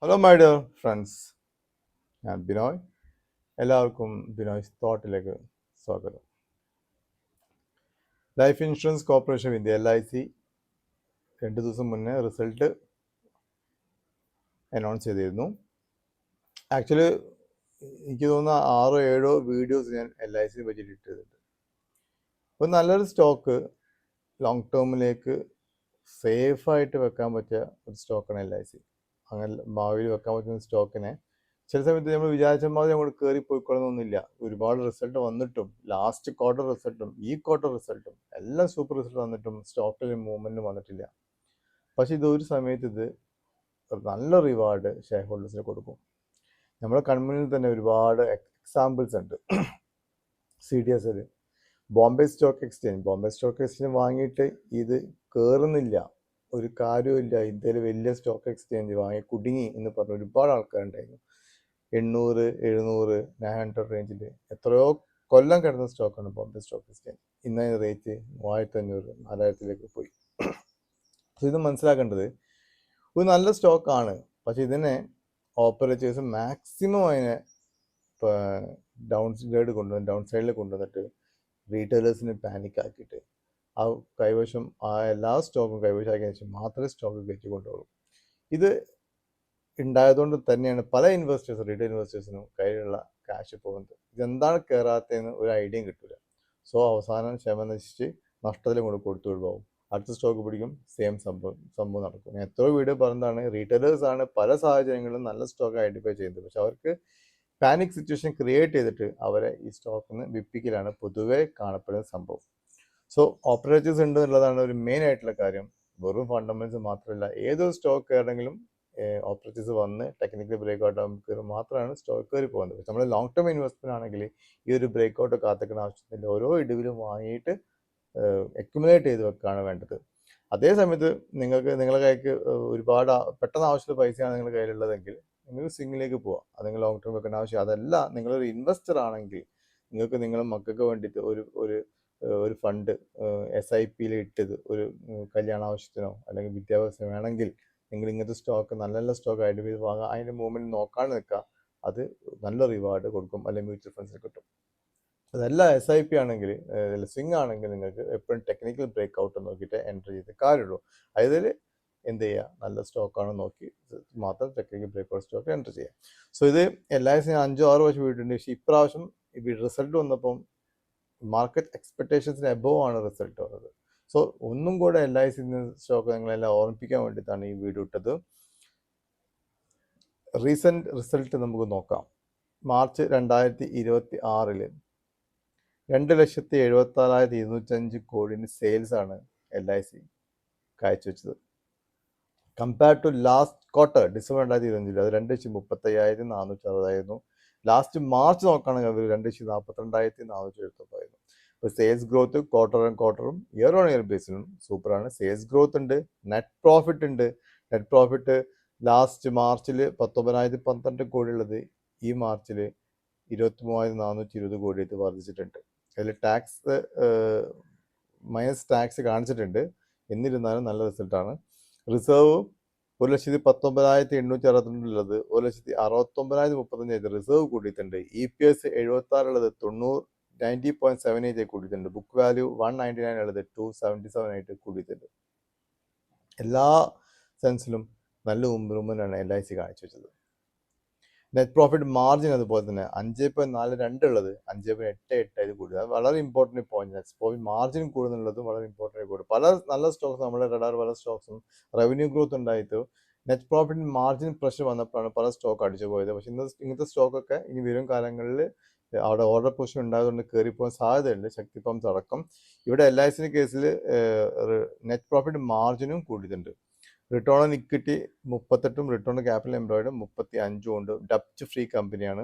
Hello my dear friends, ഞാൻ ബിനോയ്. എല്ലാവർക്കും ബിനോയ്സ് തോട്ടിലേക്ക് സ്വാഗതം. Life insurance corporation of India LIC 2 ദിവസം മുന്നേ റിസൾട്ട് അനൗൺസ് ചെയ്തിരുന്നു. ആക്ച്വലി എനിക്ക് തോന്നുന്ന 6-7 വീഡിയോസ് ഞാൻ LIC പറ്റിയിട്ട് ഇട്ടിട്ടുണ്ട്. ഒരു നല്ലൊരു സ്റ്റോക്ക് ലോങ് ടേമിലേക്ക് സേഫായിട്ട് വെക്കാൻ പറ്റിയ ഒരു സ്റ്റോക്കാണ് LIC. അങ്ങനെ ഭാവിയിൽ വെക്കാൻ പറ്റുന്ന സ്റ്റോക്കിനെ ചില സമയത്ത് നമ്മൾ വിചാരിച്ച മാതിരി നമ്മൾ കയറി പോയിക്കൊള്ളണമെന്നില്ല. ഒരുപാട് റിസൾട്ട് വന്നിട്ടും ലാസ്റ്റ് ക്വാർട്ടർ റിസൾട്ടും ഈ ക്വാർട്ടർ റിസൾട്ടും എല്ലാം സൂപ്പർ റിസൾട്ട് വന്നിട്ടും സ്റ്റോക്കിൽ മൂവ്മെൻറ്റ് വന്നിട്ടില്ല. പക്ഷേ ഇതൊരു സമയത്ത് ഇത് നല്ല റിവാർഡ് ഷെയർ ഹോൾഡേഴ്സിന് കൊടുക്കും. നമ്മുടെ കൺമുന്നിൽ തന്നെ ഒരുപാട് എക്സാമ്പിൾസ് ഉണ്ട്. CDSL, ബോംബെ സ്റ്റോക്ക് എക്സ്ചേഞ്ച് വാങ്ങിയിട്ട് ഇത് കയറുന്നില്ല, ഒരു കാര്യമില്ല, ഇന്ത്യയിലെ വലിയ സ്റ്റോക്ക് എക്സ്ചേഞ്ച് വാങ്ങി കുടുങ്ങി എന്ന് പറഞ്ഞ ഒരുപാട് ആൾക്കാരുണ്ടായിരുന്നു. 800, 700, 900 റേഞ്ചിൽ എത്രയോ കൊല്ലം കിടന്ന സ്റ്റോക്കാണ് ബോംബെ സ്റ്റോക്ക് എക്സ്ചേഞ്ച്. ഇന്ന് റേറ്റ് 3500, 4000 പോയി. സോ ഇത് മനസ്സിലാക്കേണ്ടത് ഒരു നല്ല സ്റ്റോക്കാണ്, പക്ഷെ ഇതിനെ ഓപ്പറേറ്റേഴ്സ് മാക്സിമം അതിനെ ഡൗൺ സൈഡിൽ കൊണ്ടുവന്നിട്ട് റീറ്റെയിലേഴ്സിന് പാനിക് ആക്കിയിട്ട് ആ കൈവശം ആ എല്ലാ സ്റ്റോക്കും കൈവശമാക്കിയതിനു ശേഷം മാത്രമേ സ്റ്റോക്ക് കയറ്റി കൊണ്ടുപോകും. ഇത് ഉണ്ടായതുകൊണ്ട് തന്നെയാണ് പല റീറ്റെയിൽ ഇൻവെസ്റ്റേഴ്സിനും കയ്യിലുള്ള ക്യാഷ് പോകുന്നത്. ഇതെന്താണ് കയറാത്തതെന്ന് ഒരു ഐഡിയയും കിട്ടില്ല. സോ അവസാനം ക്ഷമ നശിച്ച് നഷ്ടത്തിലും കൂടെ കൊടുത്തു ഒഴിവാകും. അടുത്ത സ്റ്റോക്ക് പിടിക്കും, സെയിം സംഭവം നടക്കും. ഞാൻ എത്രയോ വീഡിയോ പറഞ്ഞതാണ്, റീറ്റെയിലേഴ്സാണ് പല സാഹചര്യങ്ങളിലും നല്ല സ്റ്റോക്ക് ഐഡൻറ്റിഫൈ ചെയ്യുന്നത്. പക്ഷെ അവർക്ക് പാനിക് സിറ്റുവേഷൻ ക്രിയേറ്റ് ചെയ്തിട്ട് അവരെ ഈ സ്റ്റോക്കിൽ നിന്ന് വിപ്പിക്കലാണ് പൊതുവെ കാണപ്പെടുന്ന സംഭവം. സോ ഓപ്പറേറ്റേഴ്സ് ഉണ്ട് എന്നുള്ളതാണ് ഒരു മെയിൻ ആയിട്ടുള്ള കാര്യം. വെറും ഫണ്ടമെന്റ്സ് മാത്രമല്ല, ഏതൊരു സ്റ്റോക്ക് ആണെങ്കിലും ഓപ്പറേറ്റേഴ്സ് വന്ന് ടെക്നിക്കൽ ബ്രേക്ക് ഔട്ട് ആകുമ്പോൾ മാത്രമാണ് സ്റ്റോക്ക് കയറി പോകുന്നത്. പക്ഷെ നമ്മൾ ലോങ് ടേം ഇൻവെസ്റ്റ്മെന്റ് ആണെങ്കിൽ ഈ ഒരു ബ്രേക്ക് ഔട്ട് കാത്തിക്കുന്ന ആവശ്യത്തില്ല. ഓരോ ഇടിവിലും വാങ്ങിയിട്ട് അക്യുമുലേറ്റ് ചെയ്ത് വെക്കുകയാണ് വേണ്ടത്. അതേ സമയത്ത് നിങ്ങളുടെ കൈക്ക് ഒരുപാട് പെട്ടെന്ന് ആവശ്യമുള്ള പൈസയാണ് നിങ്ങളുടെ കയ്യിലുള്ളതെങ്കിൽ നിങ്ങൾക്ക് സ്വിങ്ങിലേക്ക് പോവാം. അത് നിങ്ങൾ ലോങ് ടേം വെക്കേണ്ട ആവശ്യം. അതല്ല, നിങ്ങളൊരു ഇൻവെസ്റ്റർ ആണെങ്കിൽ നിങ്ങൾക്ക് നിങ്ങളുടെ മക്കൾക്ക് വേണ്ടിയിട്ട് ഒരു ഫണ്ട് SIPയിൽ ഇട്ടത് ഒരു കല്യാണ ആവശ്യത്തിനോ അല്ലെങ്കിൽ വിദ്യാഭ്യാസം വേണമെങ്കിൽ നിങ്ങൾ ഇങ്ങനത്തെ സ്റ്റോക്ക് നല്ല നല്ല സ്റ്റോക്ക് ഐഡൻറ്റിഫൈ ചെയ്ത് വാങ്ങുക. അതിൻ്റെ മൂവ്മെൻറ്റ് നോക്കാണ്ട് നിൽക്കുക. അത് നല്ല റിവാർഡ് കൊടുക്കും, അല്ലെങ്കിൽ മ്യൂച്വൽ ഫണ്ട്സിൽ കിട്ടും. അതല്ല SIP ആണെങ്കിൽ, സ്വിങ് ആണെങ്കിൽ നിങ്ങൾക്ക് എപ്പോഴും ടെക്നിക്കൽ ബ്രേക്ക് ഔട്ട് നോക്കിയിട്ട് എൻ്റർ ചെയ്ത് കാര്യമുള്ളൂ. അതിൽ എന്ത് ചെയ്യുക, നല്ല സ്റ്റോക്കാണ് നോക്കി മാത്രം technical break out stock enter ചെയ്യുക. സോ ഇത് LIC 5-6 വർഷം വീട്ടിട്ടുണ്ട്. പക്ഷേ ഇപ്രാവശ്യം റിസൾട്ട് വന്നപ്പം മാർക്കറ്റ് എക്സ്പെക്ടേഷൻസിന് എബോവ് ആണ് റിസൾട്ട് വന്നത്. സോ ഒന്നും കൂടെ LIC സ്റ്റോക്ക് നിങ്ങളെല്ലാം ഓർമ്മിപ്പിക്കാൻ വേണ്ടിയിട്ടാണ് ഈ വീഡിയോ ഇട്ടത്. റീസെൻറ്റ് റിസൾട്ട് നമുക്ക് നോക്കാം. മാർച്ച് 2026 2,76,205 കോടിന് സെയിൽസ് ആണ് LIC കാഴ്ചവെച്ചത്. Compare to last quarter December 2025 അത് 2,35,460 ലാസ്റ്റ് മാർച്ച് നോക്കുകയാണെങ്കിൽ അവർ 2,42,479. ഇപ്പോൾ സെയിൽസ് ഗ്രോത്ത് ക്വാർട്ടറും ഇയർ ഓൺ ഇയർ ബേസിലും സൂപ്പറാണ്. സെയിൽസ് ഗ്രോത്ത് ഉണ്ട്, നെറ്റ് പ്രോഫിറ്റ് ഉണ്ട്. നെറ്റ് പ്രോഫിറ്റ് ലാസ്റ്റ് മാർച്ചിൽ 19,012 കോടി ഉള്ളത് ഈ മാർച്ചിൽ 23,420 കോടിയായിട്ട് വർദ്ധിച്ചിട്ടുണ്ട്. അതിൽ മൈനസ് ടാക്സ് കാണിച്ചിട്ടുണ്ട്. എന്നിരുന്നാലും നല്ല റിസൾട്ടാണ്. റിസർവ് 1,19,862 ഉള്ളത് 1,69,035 റിസർവ് കൂടിയിട്ടുണ്ട്. EPS 76 ഉള്ളത് 90.78 കൂടിയിട്ടുണ്ട്. ബുക്ക് വാല്യൂ 199 ഉള്ളത് 277 കൂടിയിട്ടുണ്ട്. എല്ലാ സെൻസിലും നല്ല ഇംപ്രൂവ്മെൻ്റ് ആണ് LIC കാഴ്ചവെച്ചത്. നെറ്റ് പ്രോഫിറ്റ് മാർജിൻ അതുപോലെ തന്നെ 5.42 ഉള്ളത് 5.88 കൂടി. അത് വളരെ important point. Net profit margin കൂടുന്നുള്ളതും വളരെ ഇമ്പോർട്ടൻ്റ് കൂടി. പല നല്ല സ്റ്റോക്സ് നമ്മുടെ റഡാർ പല സ്റ്റോക്സും റവന്യൂ ഗ്രോത്ത് ഉണ്ടായിട്ട് നെറ്റ് പ്രോഫിറ്റ് മാർജിൻ പ്രഷർ വന്നപ്പോഴാണ് പല സ്റ്റോക്ക് അടിച്ചു പോയത്. പക്ഷെ ഇങ്ങനത്തെ സ്റ്റോക്കൊക്കെ ഇനി വരും കാലങ്ങളിൽ അവിടെ ഓർഡർ പൊസിഷൻ ഉണ്ടായതുകൊണ്ട് കയറിപ്പോകാൻ സാധ്യതയുണ്ട്, ശക്തി പമ്പ്സ് അടക്കം. ഇവിടെ LIC കേസിൽ നെറ്റ് പ്രോഫിറ്റ് മാർജിനും കൂടിയിട്ടുണ്ട്. Return on equity 38, return on capital employed 35 ഉണ്ട്. ഡെപ്റ്റ് ഫ്രീ കമ്പനിയാണ്.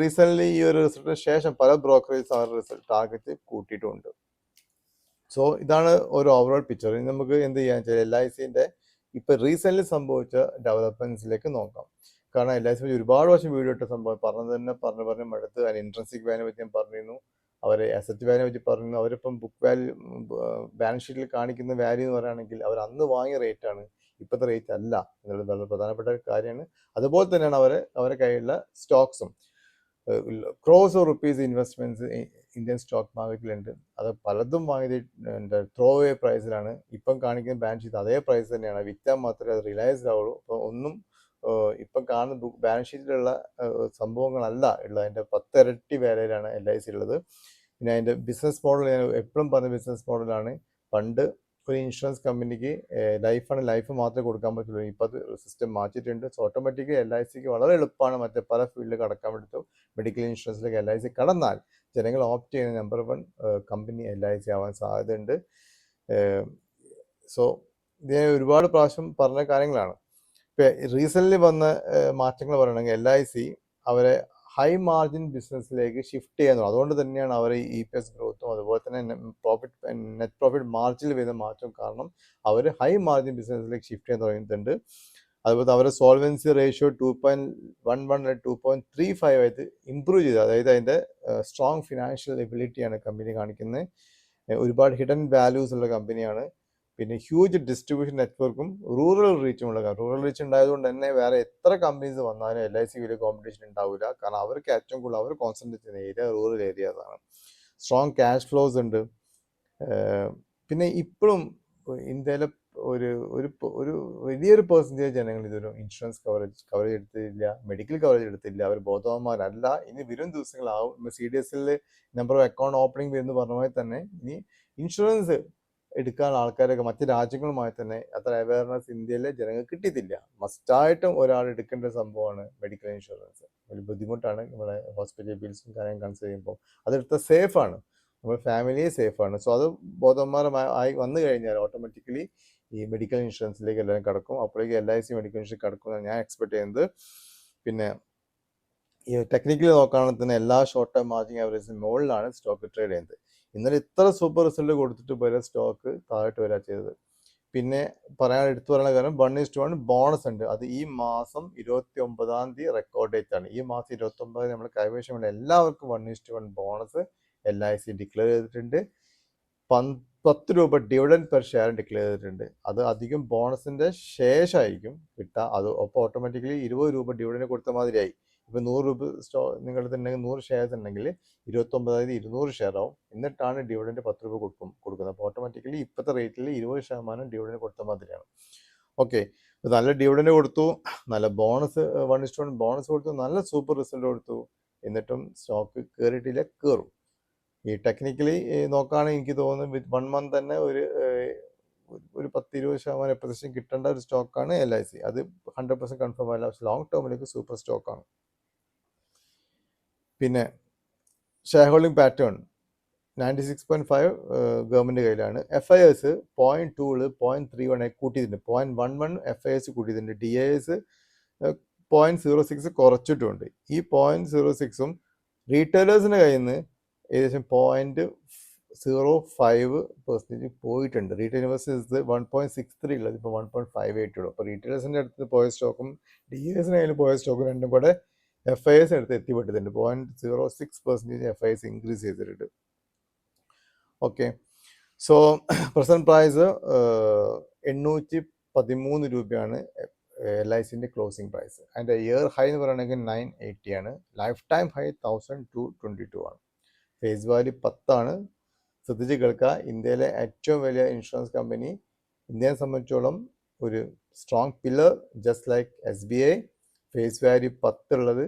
റീസെൻ്റ്ലി ഈ ഒരു റിസൾട്ടിന് ശേഷം പല ബ്രോക്കറേജ് അവരുടെ റിസൾട്ട് ടാർഗറ്റ് കൂട്ടിയിട്ടുമുണ്ട്. സോ ഇതാണ് ഒരു ഓവറോൾ പിക്ചർ. ഇനി നമുക്ക് എന്ത് ചെയ്യാന്ന് വെച്ചാൽ LICൻ്റെ ഇപ്പം റീസെൻ്റ്ലി സംഭവിച്ച ഡെവലപ്മെൻറ്റ്സിലേക്ക് നോക്കാം. കാരണം LIC ഒരുപാട് വർഷം വീഡിയോ ഇട്ട സംഭവം പറഞ്ഞ് മടുത്ത്. അതിന് ഇൻട്രൻസിക് വാല്യൂ പറ്റി ഞാൻ പറഞ്ഞിരുന്നു, അവരെ അസറ്റ് വാല്യൂ പറ്റി പറഞ്ഞു. അവരിപ്പം ബുക്ക് വാല്യൂ ബാലൻസ് ഷീറ്റിൽ കാണിക്കുന്ന വാല്യൂ എന്ന് പറയുകയാണെങ്കിൽ അവർ അന്ന് വാങ്ങിയ റേറ്റാണ് ഇപ്പോഴത്തെ റേറ്റ് അല്ല എന്നുള്ളത് വളരെ പ്രധാനപ്പെട്ട ഒരു കാര്യമാണ്. അതുപോലെ തന്നെയാണ് അവരെ കയ്യിലുള്ള സ്റ്റോക്സും. Crores of rupees investments Indian stock മാർക്കറ്റിലുണ്ട്. അത് പലതും വാങ്ങിയത് ത്രോ അവേ പ്രൈസിലാണ്. ഇപ്പം കാണിക്കുന്ന ബാലൻസ് ഷീറ്റ് അതേ പ്രൈസ് തന്നെയാണ്, വിറ്റാൽ മാത്രമേ അത് റിയലൈസ്ഡ് ആവുള്ളൂ. അപ്പോൾ ഒന്നും ഇപ്പം കാണുന്ന ബാലൻസ് ഷീറ്റിലുള്ള സംഭവങ്ങളല്ല ഉള്ളത്, അതിൻ്റെ 10 ഇരട്ടി വിലയിലാണ് LIC ഉള്ളത്. പിന്നെ അതിൻ്റെ ബിസിനസ് മോഡൽ ഞാൻ എപ്പോഴും പറഞ്ഞ ബിസിനസ് മോഡലാണ്. പണ്ട് ഒരു ഇൻഷുറൻസ് കമ്പനിക്ക് ലൈഫ് മാത്രമേ കൊടുക്കാൻ പറ്റുള്ളൂ. ഇപ്പോൾ അത് സിസ്റ്റം മാറ്റിയിട്ടുണ്ട്. സോ ഓട്ടോമാറ്റിക്കലി LICക്ക് വളരെ എളുപ്പമാണ് മറ്റേ പല ഫീൽഡിൽ കടക്കാൻ വേണ്ടിയിട്ട്. മെഡിക്കൽ ഇൻഷുറൻസിലേക്ക് LIC കടന്നാൽ ജനങ്ങൾ ഓപ്റ്റ് ചെയ്യുന്ന നമ്പർ 1 കമ്പനി LIC ആവാൻ സാധ്യതയുണ്ട്. സോ ഇത് ഞാൻ ഒരുപാട് പ്രാവശ്യം പറഞ്ഞ കാര്യങ്ങളാണ്. ഇപ്പം റീസെൻ്റ്ലി വന്ന മാറ്റങ്ങൾ പറയണമെങ്കിൽ LIC അവരെ ഹൈ മാർജിൻ ബിസിനസ്സിലേക്ക് ഷിഫ്റ്റ് ചെയ്യുന്നു. അതുകൊണ്ട് തന്നെയാണ് അവർ EPS ഗ്രോത്തും അതുപോലെ തന്നെ നെറ്റ് പ്രോഫിറ്റ് മാർജിനിൽ വരുന്ന മാറ്റം കാരണം അവർ ഹൈ മാർജിൻ ബിസിനസ്സിലേക്ക് ഷിഫ്റ്റ് ചെയ്യാൻ തുടങ്ങിയിട്ടുണ്ട്. അതുപോലെ അവരുടെ സോൾവൻസി റേഷ്യോ 2.11 2.35 ആയിട്ട് ഇമ്പ്രൂവ് ചെയ്തു. അതായത് അതിൻ്റെ സ്ട്രോങ് ഫിനാൻഷ്യൽ എബിലിറ്റിയാണ് കമ്പനി കാണിക്കുന്നത്. ഒരുപാട് ഹിഡൻ വാല്യൂസ് ഉള്ള കമ്പനിയാണ്. പിന്നെ ഹ്യൂജ് ഡിസ്ട്രിബ്യൂഷൻ നെറ്റ്വർക്കും റൂറൽ റീച്ചും ഉള്ള റൂറൽ റീച്ച് ഉണ്ടായതുകൊണ്ട് തന്നെ വേറെ എത്ര കമ്പനീസ് വന്നാലും LIC വലിയ കോമ്പറ്റീഷൻ ഉണ്ടാവില്ല. കാരണം അവർക്ക് ഏറ്റവും കൂടുതൽ അവർ കോൺസെൻട്രേറ്റ് ചെയ്യുന്ന ഏരിയ റൂറൽ ഏരിയാസാണ്. സ്ട്രോങ് ക്യാഷ് ഫ്ലോസ് ഉണ്ട്. പിന്നെ ഇപ്പോഴും ഇന്ത്യയിലെ ഒരു വലിയൊരു പെർസെൻറ്റേജ് ജനങ്ങൾ ഇതൊരു ഇൻഷുറൻസ് കവറേജ് എടുത്തില്ല, മെഡിക്കൽ കവറേജ് എടുത്തില്ല. അവർ ബോധവാന്മാരല്ല. ഇനി വരും ദിവസങ്ങളാവും. CDSL number of account opening വരുന്നു പറഞ്ഞ പോലെ തന്നെ ഇനി ഇൻഷുറൻസ് എടുക്കാൻ ആൾക്കാരൊക്കെ മറ്റ് രാജ്യങ്ങളുമായി തന്നെ അത്ര അവയർനെസ് ഇന്ത്യയിലെ ജനങ്ങൾക്ക് കിട്ടിയിട്ടില്ല. മസ്റ്റായിട്ടും ഒരാൾ എടുക്കേണ്ട സംഭവമാണ് മെഡിക്കൽ ഇൻഷുറൻസ്. ഒരു ബുദ്ധിമുട്ടാണ് നമ്മുടെ ഹോസ്പിറ്റൽ ബിൽസും കാര്യം കൺസിഡർ ചെയ്യുമ്പോൾ. അതെടുത്ത സേഫാണ്, നമ്മുടെ ഫാമിലിയെ സേഫാണ്. സോ അത് ബോധവാന്മാരായി വന്നു കഴിഞ്ഞാൽ ഓട്ടോമാറ്റിക്കലി ഈ മെഡിക്കൽ ഇൻഷുറൻസിലേക്ക് എല്ലാവരും കിടക്കും. അപ്പോഴേക്ക് LIC മെഡിക്കൽ ഇൻഷുറൻസ് കിടക്കുമെന്നാണ് ഞാൻ എക്സ്പെക്ട് ചെയ്യുന്നത്. പിന്നെ ഈ ടെക്നിക്കലി നോക്കുകയാണെങ്കിൽ തന്നെ എല്ലാ ഷോർട്ട് ടേം മാർജിൻ ആവറേജിന് മുകളിലാണ് സ്റ്റോക്ക് ട്രേഡ് ചെയ്യുന്നത്. ഇന്നലെ ഇത്ര സൂപ്പർ റിസൾട്ട് കൊടുത്തിട്ട് പോലെ സ്റ്റോക്ക് താഴോട്ട് വരാ ചെയ്തത്. പിന്നെ എടുത്തു പറയുന്ന കാര്യം 1:1 ബോണസ് ഉണ്ട്. അത് ഈ മാസം 29-ാം തീയതി റെക്കോർഡ് ഡേറ്റ് ആണ്. ഈ മാസം 29 നമ്മൾ കൈവശമുള്ള എല്ലാവർക്കും 1:1 ബോണസ് LIC ഡിക്ലെയർ ചെയ്തിട്ടുണ്ട്. 10 രൂപ ഡിവിഡൻഡ് പെർ ഷെയർ ഡിക്ലെയർ ചെയ്തിട്ടുണ്ട്. അത് അധികം ബോണസിന്റെ ശേഷമായിരിക്കും കിട്ടുക. അത് ഒപ്പം ഓട്ടോമാറ്റിക്കലി 20 രൂപ ഡിവിഡൻഡ് കൊടുത്ത മാതിരിയായി. ഇപ്പം 100 രൂപ നിങ്ങളുടെ ഉണ്ടെങ്കിൽ 100 ഷെയർസ് ഉണ്ടെങ്കിൽ 29 200 ഷെയർ ആവും. എന്നിട്ടാണ് ഡിവിഡൻഡ് 10 രൂപ കൊടുക്കുന്നത്. അപ്പോൾ ഓട്ടോമാറ്റിക്കലി ഇപ്പോഴത്തെ റേറ്റിൽ 20% ഡിവിഡൻഡ് കൊടുത്ത മാതിരിയാണ്. ഓക്കെ, നല്ല ഡിവിഡൻഡ് കൊടുത്തു, നല്ല ബോണസ് 1:1 ബോണസ് കൊടുത്തു, നല്ല സൂപ്പർ റിസൾട്ട് കൊടുത്തു. എന്നിട്ടും സ്റ്റോക്ക് കയറിയിട്ടില്ല, കയറും. ഈ ടെക്നിക്കലി നോക്കുകയാണെങ്കിൽ എനിക്ക് തോന്നുന്നു വിത്ത് 1 മന്ത് തന്നെ ഒരു 10-20% പൊസിഷൻ കിട്ടേണ്ട ഒരു സ്റ്റോക്കാണ് LIC. അത് 100% കൺഫേം ആയില്ല, പക്ഷെ ലോങ് ടേമിലേക്ക് സൂപ്പർ സ്റ്റോക്കാണ്. പിന്നെ ഷെയർ ഹോൾഡിംഗ് പാറ്റേൺ 96.5 ഗവൺമെൻറ് കയ്യിലാണ്. FIS 0.2 0.31 കൂട്ടിയിട്ടുണ്ട്. 0.11 FIS കൂട്ടിയിട്ടുണ്ട്. DIS 0.06 കുറച്ചിട്ടുമുണ്ട്. ഈ 0.06ഉം റീറ്റെയിലേഴ്സിൻ്റെ കയ്യിൽ നിന്ന് ഏകദേശം 0.05% പോയിട്ടുണ്ട്. റീറ്റെയിൽ ഇൻവെസ്റ്റേഴ്സ് 1.63 ഉള്ളത് ഇപ്പോൾ 1.58 ഉള്ളൂ. അപ്പോൾ റീറ്റെയിലേഴ്സിൻ്റെ അടുത്ത് പോയ സ്റ്റോക്കും DISന്റെ കയ്യിൽ പോയ സ്റ്റോക്കും രണ്ടും കൂടെ FIS അടുത്ത് എത്തിപ്പെട്ടിട്ടുണ്ട്. 0.06% FIS ഇൻക്രീസ് ചെയ്തിട്ടുണ്ട്. ഓക്കെ, സോ പ്രസന്റ് പ്രൈസ് 813 രൂപയാണ് LICന്റെ ക്ലോസിംഗ് പ്രൈസ്. അതിൻ്റെ ഇയർ ഹൈ എന്ന് പറയുകയാണെങ്കിൽ 980 ആണ്. ലൈഫ് ടൈം ഹൈ 1222 ആണ്. ഫേസ് വാല്യൂ 10 ആണ്. ശ്രദ്ധിച്ച് കേൾക്കുക, ഇന്ത്യയിലെ ഏറ്റവും വലിയ ഇൻഷുറൻസ് കമ്പനി ഇന്ത്യയെ സംബന്ധിച്ചോളം ഒരു strong pillar just like SBI. Face value 10 ഉള്ളത്.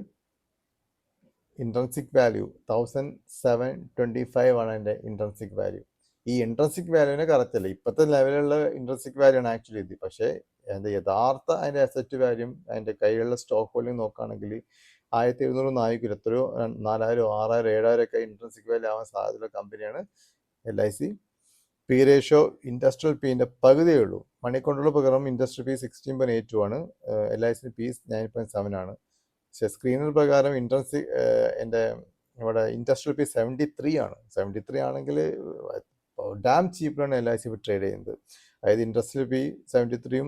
ഇൻട്രൻസിക് വാല്യൂ 1725 ആണ് അതിൻ്റെ ഇൻട്രൻസിക് വാല്യൂ. ഈ ഇൻട്രൻസിക് വാല്യൂവിനെ കറക്റ്റ് അല്ല, ഇപ്പോഴത്തെ ലെവലിലുള്ള ഇൻട്രൻസിക് വാല്യൂ ആണ് ആക്ച്വലി ഇത്. പക്ഷേ അതിൻ്റെ യഥാർത്ഥ അതിൻ്റെ അസറ്റ് വാല്യൂ അതിൻ്റെ കയ്യിലുള്ള സ്റ്റോക്ക് ഹോൾഡിംഗ് നോക്കുകയാണെങ്കിൽ 1700 ആയിരിക്കില്ല, എത്രയോ 4000 6000 7000 ഒക്കെ ഇൻട്രൻസിക് വാല്യൂ ആവാൻ സാധ്യതയുള്ള കമ്പനിയാണ് LIC. പി റേഷ്യോ ഇൻഡസ്ട്രിയൽ പിന്റെ പകുതിയേ ഉള്ളൂ. മണിക്കൊണ്ടുള്ള പകരം ഇൻഡസ്ട്രിയൽ പി 16.82 ആണ്. LICന് പി 9.7 ആണ്. പക്ഷേ സ്ക്രീനർ പ്രകാരം ഇവിടെ ഇൻഡസ്ട്രിയൽ പി 73 ആണ്. 73 ആണെങ്കിൽ ഡാം ചീപ്പിലാണ് LIC ട്രേഡ് ചെയ്യുന്നത്. അതായത് ഇൻഡസ്ട്രിയൽ പി 73ഉം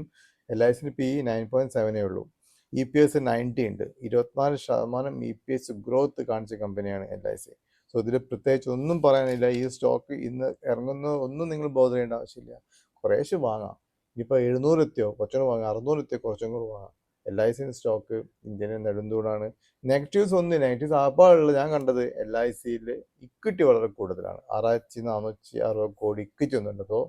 LICന് പി 9.7 ഉള്ളൂ. EPS 90 ഉണ്ട്. 24% EPS ഗ്രോത്ത് കാണിച്ച കമ്പനിയാണ് LIC. സോ ഇതിൽ പ്രത്യേകിച്ച് ഒന്നും പറയാനില്ല. ഈ സ്റ്റോക്ക് ഇന്ന് ഇറങ്ങുന്ന ഒന്നും നിങ്ങൾ ബോധർ ചെയ്യേണ്ട ആവശ്യമില്ല. കുറേശ്ശെ വാങ്ങാം. ഇനിയിപ്പോൾ 700 എത്തിയോ കുറച്ചും വാങ്ങാം, 600 എത്തിയോ കുറച്ചും കൂടി വാങ്ങാം. LIC സ്റ്റോക്ക് ഇന്ത്യന് നെടുന്തൂണാണ്. നെഗറ്റീവ്സ് ആപ്പാളുള്ളത് ഞാൻ കണ്ടത് LICയിൽ ഇക്വിറ്റി വളരെ കൂടുതലാണ്. 6460 കോടി ഇക്വിറ്റി ഒന്നുണ്ട്. അപ്പോൾ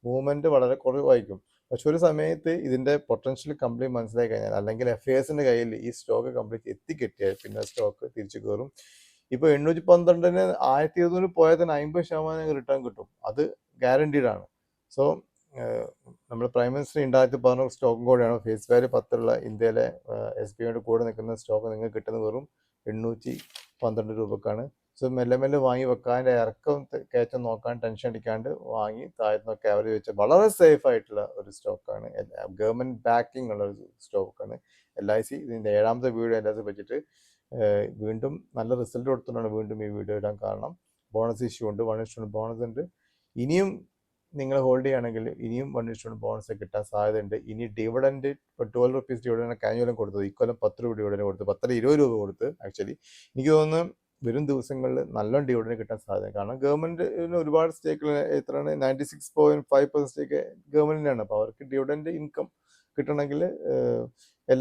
മൂവ്മെൻറ്റ് വളരെ കുറവായിരിക്കും. പക്ഷെ ഒരു സമയത്ത് ഇതിൻ്റെ പൊട്ടൻഷ്യൽ കംപ്ലീറ്റ് മനസ്സിലാക്കി കഴിഞ്ഞാൽ, അല്ലെങ്കിൽ FASൻ്റെ കയ്യിൽ ഈ സ്റ്റോക്ക് കംപ്ലീറ്റ് എത്തിക്കെട്ടിയാൽ പിന്നെ സ്റ്റോക്ക് തിരിച്ചു കയറും. ഇപ്പോൾ 812 1200 പോയാൽ തന്നെ 50% റിട്ടേൺ കിട്ടും. അത് ഗ്യാരണ്ടീഡ് ആണ്. സോ നമ്മൾ പ്രൈം മിനിസ്റ്റർ ഉണ്ടാക്കി പറഞ്ഞ സ്റ്റോക്കും കൂടെയാണ്. ഫേസ് വാല്യൂ 10 ഇന്ത്യയിലെ SBIയുടെ കൂടെ നിൽക്കുന്ന സ്റ്റോക്ക് നിങ്ങൾക്ക് കിട്ടുന്നത് വെറും 812 രൂപക്കാണ്. സോ മെല്ലെ മെല്ലെ വാങ്ങി വെക്കാൻ, ഇറക്കം കയറ്റം നോക്കാൻ ടെൻഷൻ അടിക്കാണ്ട് വാങ്ങി താഴ്ന്നൊക്കെ ആവറേജ് വെച്ച വളരെ സേഫ് ആയിട്ടുള്ള ഒരു സ്റ്റോക്കാണ്. ഗവൺമെൻറ് ബാക്കിംഗ് ഉള്ള ഒരു സ്റ്റോക്കാണ് LIC. ഇതിൻ്റെ 7ാമത്തെ വീഡിയോ LIC വെച്ചിട്ട് വീണ്ടും നല്ല റിസൾട്ട് കൊടുത്തുകൊണ്ടാണ് വീണ്ടും ഈ വീഡിയോ ഇടാൻ കാരണം. ബോണസ് ഇഷ്യൂ ഉണ്ട്, 1:1 ബോണസ് ഉണ്ട്. ഇനിയും നിങ്ങൾ ഹോൾഡ് ചെയ്യുകയാണെങ്കിൽ ഇനിയും 1:1 ബോണസ് കിട്ടാൻ സാധ്യതയുണ്ട്. ഇനി ഡിവിഡൻഡ് ഇപ്പോൾ 12 റുപ്പീസ് ഡിവിഡൻഡ് കഴിഞ്ഞ കൊല്ലം കൊടുത്തത്, ഇക്കൊല്ലം 10 രൂപ ഡിവിഡൻഡ് കൊടുത്ത്, 20 രൂപ കൊടുത്ത്. ആക്ച്വലി എനിക്ക് തോന്നുന്നു വരും ദിവസങ്ങളിൽ നല്ല ഡിവിഡൻഡ് കിട്ടാൻ സാധ്യത. കാരണം ഗവൺമെൻറ്റിന് ഒരുപാട് സ്റ്റേക്കുകൾ എത്രയാണ്, 96.5% സ്റ്റേക്ക് ഗവൺമെൻറ്റിനാണ്. അപ്പോൾ അവർക്ക് ഡിവിഡൻഡ് ഇൻകം കിട്ടണമെങ്കിൽ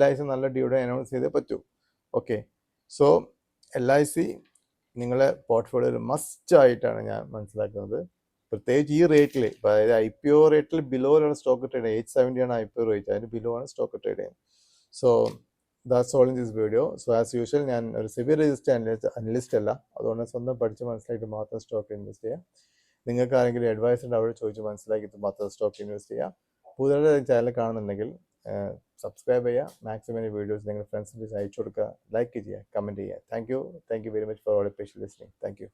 LIC നല്ല ഡിവിഡൻഡ് അനൗൺസ് ചെയ്തേ പറ്റൂ. ഓക്കെ, സോ LIC നിങ്ങളെ പോർട്ട്ഫോളിയോയിൽ മസ്റ്റ് ആയിട്ടാണ് ഞാൻ മനസ്സിലാക്കുന്നത്. പ്രത്യേകിച്ച് ഈ റേറ്റിൽ, അതായത് IPO റേറ്റിൽ ബിലോയിലാണ് സ്റ്റോക്ക് ട്രേഡ് ചെയ്യുന്നത്. 870 ആണ് IPO റേറ്റ്, അതിന് ബിലോ ആണ് സ്റ്റോക്ക് ട്രേഡ് ചെയ്യുന്നത്. So that's all in this video. So as usual ഞാൻ ഒരു സിവിയർ രജിസ്റ്റർ അനലിസ്റ്റ് അല്ല, അതുകൊണ്ട് സ്വന്തം പഠിച്ച് മനസ്സിലാക്കിയിട്ട് മാത്രം സ്റ്റോക്ക് ഇൻവെസ്റ്റ് ചെയ്യുക. നിങ്ങൾക്ക് ആരെങ്കിലും അഡ്വൈസ് ഉണ്ട് അവിടെ ചോദിച്ച് മനസ്സിലാക്കിയിട്ട് മാത്രം സ്റ്റോക്ക് ഇൻവെസ്റ്റ് ചെയ്യുക. പുതിയ ചാനൽ കാണുന്നുണ്ടെങ്കിൽ സബ്സ്ക്രൈബ് ചെയ്യുക. മാക്സിമം വീഡിയോസ് നിങ്ങളുടെ ഫ്രണ്ട്സിന് അയച്ചു കൊടുക്കുക, ലൈക്ക് ചെയ്യുക, കമൻറ്റ് ചെയ്യുക. Thank you very much for all patient listening. Thank U.